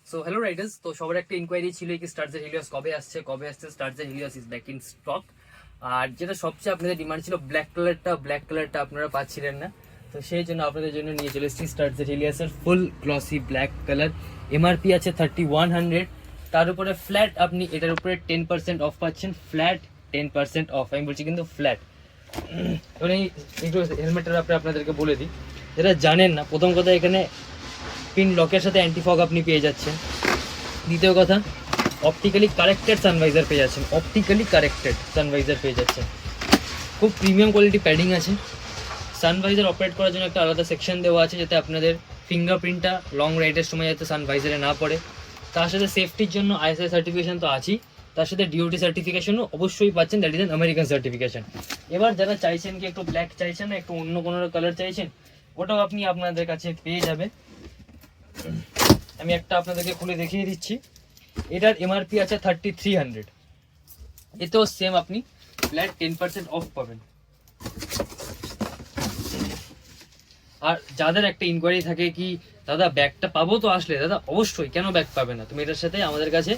So hello Riders, তো সবার একটা ইনকোয়ারি ছিল কি স্টার্জের হিলিয়াস কবে আসছে স্টার্জের হিলিয়াস ইজ ব্যাক ইন স্টক। আর যেটা সবচেয়ে আপনাদের ডিমান্ড ছিল ব্ল্যাক কালারটা আপনারা পাচ্ছিলেন না, তো সেই জন্য আপনাদের জন্য নিয়ে চলে এসেছি স্টার্জের হিলিয়াসের ফুল গ্লসি ব্ল্যাক কালার। এমআরপি আছে 3100, তার উপরে ফ্ল্যাট আপনি এটার উপরে 10% অফ পাচ্ছেন, ফ্ল্যাট 10% অফ। আমি বলছি কিন্তু ফ্ল্যাট। এবার এই একটু হেলমেটের ব্যাপারে আপনাদেরকে বলে দিই, যেটা জানেন না। প্রথম কথা, এখানে পিন লকের সাথে অ্যান্টি ফগ আপনি পেয়ে যাচ্ছেন। দ্বিতীয় কথা, অপটিক্যালি কারেক্টেড সানভাইজার পেয়ে যাচ্ছেন। খুব প্রিমিয়াম কোয়ালিটি প্যাডিং আছে। সানভাইজার অপারেট করার জন্য একটা আলাদা সেকশন দেওয়া আছে, যাতে আপনাদের ফিঙ্গারপ্রিন্টটা লং রাইডের সময় যাতে সানভাইজারে না পড়ে। তার সাথে সেফটির জন্য আইএসআই সার্টিফিকেশন তো আছেই, তার সাথে ডিওটি সার্টিফিকেশনও অবশ্যই পাচ্ছেন, that is an American certification. এবার যারা চাইছেন কি একটু ব্ল্যাক চাইছেন না, একটু অন্য কোনো কালার চাইছেন, ওটাও আপনি আপনাদের কাছে পেয়ে যাবেন। আমি একটা আপনাদেরকে খুলে দেখিয়ে দিচ্ছি। এটার এমআরপি আছে 3300, এতেও সেম আপনি ফ্ল্যাট 10% অফ পাবেন। আর যাদের একটা ইনকোয়ারি থাকে কি দাদা ব্যাগটা পাবো তো আসলে, দাদা অবশ্যই, কেন ব্যাগ পাবে না? তুমি এটার সাথে আমাদের কাছে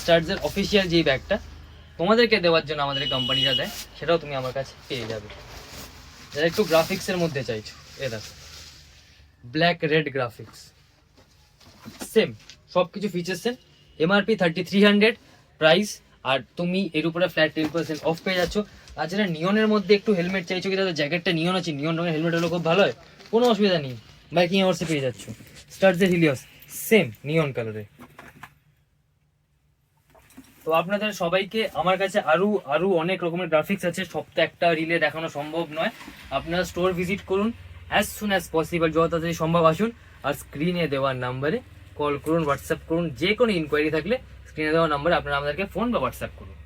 স্টার্জের অফিসিয়াল যেই ব্যাগটা তোমাদেরকে দেওয়ার জন্য আমাদের কোম্পানিটা দেয়, সেটাও তুমি আমার কাছে পেয়ে যাবে। যারা একটু গ্রাফিক্সের মধ্যে চাইছো, এ দেখো ব্ল্যাক রেড গ্রাফিক্স, সেম সব কিছু ফিচার্স সেম। এমআরপি 3300 প্রাইস, আর তুমি এর উপরে ফ্ল্যাট 10% অফ পেয়ে যাচ্ছ। আর যারা নিয়নের মধ্যে একটু হেলমেট চাইছো, কি তাদের জ্যাকেটটা নিয়ন আছে, নিয়ন রঙের হেলমেট হলো খুব ভালো হয়, কোনো অসুবিধা নেই, বাইকিং আওয়ার্সে পেয়ে যাচ্ছ স্টার্জের হিলিয়াস সেম নিয়ন কালারে। তো আপনাদের সবাইকে আমার কাছে আরো অনেক রকমের গ্রাফিক্স আছে, সব তো একটা রিলে দেখানো সম্ভব নয়। আপনারা স্টোর ভিজিট করুন, অ্যাজ সুন অ্যাজ পসিবল, যত তাড়াতাড়ি সম্ভব আসুন। আর স্ক্রিনে দেওয়ার নাম্বারে কল করুন, হোয়াটসঅ্যাপ করুন, যে কোনো ইনকোয়ারি থাকলে স্ক্রিনে দেওয়া নাম্বারে আপনারা আমাদেরকে ফোন বা হোয়াটসঅ্যাপ করুন।